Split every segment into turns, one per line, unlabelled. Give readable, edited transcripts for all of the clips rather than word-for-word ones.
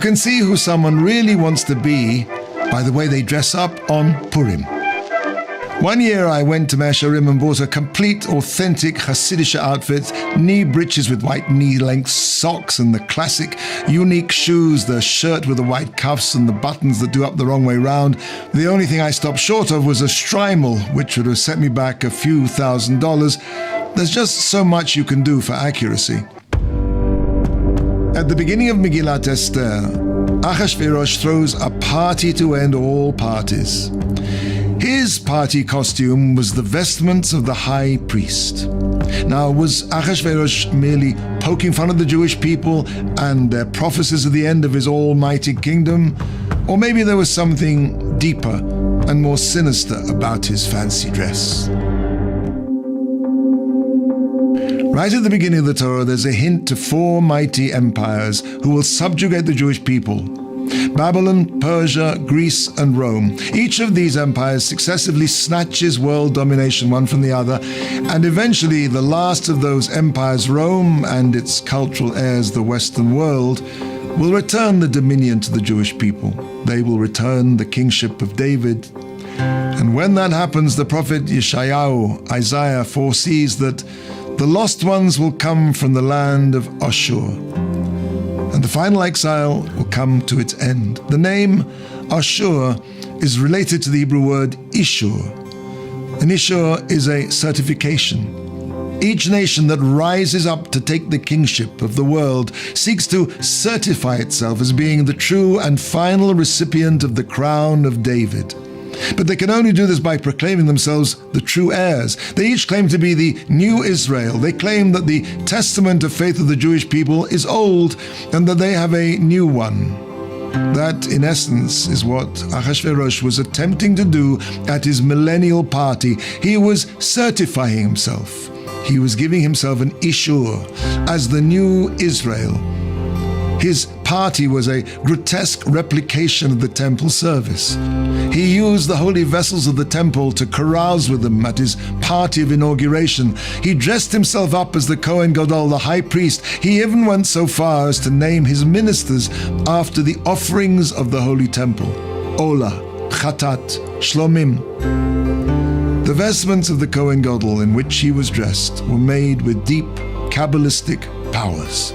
can see who someone really wants to be by the way they dress up on Purim. One year I went to Mea Shearim and bought a complete, authentic Hasidic outfit, knee breeches with white knee-length socks and the classic, unique shoes, the shirt with the white cuffs and the buttons that do up the wrong way round. The only thing I stopped short of was a shtreimel, which would have set me back a few $1,000s. There's just so much you can do for accuracy. At the beginning of Megillat Esther, Achashverosh throws a party to end all parties. His party costume was the vestments of the high priest. Now, was Achashverosh merely poking fun at the Jewish people and their prophecies of the end of his almighty kingdom? Or maybe there was something deeper and more sinister about his fancy dress? Right at the beginning of the Torah, there's a hint to 4 mighty empires who will subjugate the Jewish people: Babylon, Persia, Greece, and Rome. Each of these empires successively snatches world domination one from the other, and eventually the last of those empires, Rome, and its cultural heirs, the Western world, will return the dominion to the Jewish people. They will return the kingship of David. And when that happens, the prophet Yeshayahu, Isaiah, foresees that the lost ones will come from the land of Ashur, and the final exile will come to its end. The name Ashur is related to the Hebrew word Ishur, and Ishur is a certification. Each nation that rises up to take the kingship of the world seeks to certify itself as being the true and final recipient of the crown of David. But they can only do this by proclaiming themselves the true heirs. They each claim to be the new Israel. They claim that the testament of faith of the Jewish people is old and that they have a new one. That, in essence, is what Achashverosh was attempting to do at his millennial party. He was certifying himself. He was giving himself an ishur as the new Israel. His party was a grotesque replication of the temple service. He used the holy vessels of the temple to carouse with them at his party of inauguration. He dressed himself up as the Kohen Gadol, the high priest. He even went so far as to name his ministers after the offerings of the holy temple: Olah, Chatat, Shlomim. The vestments of the Kohen Gadol in which he was dressed were made with deep Kabbalistic powers.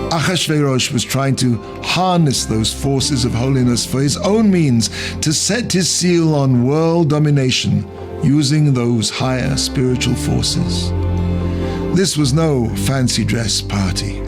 Achashverosh was trying to harness those forces of holiness for his own means, to set his seal on world domination using those higher spiritual forces. This was no fancy dress party.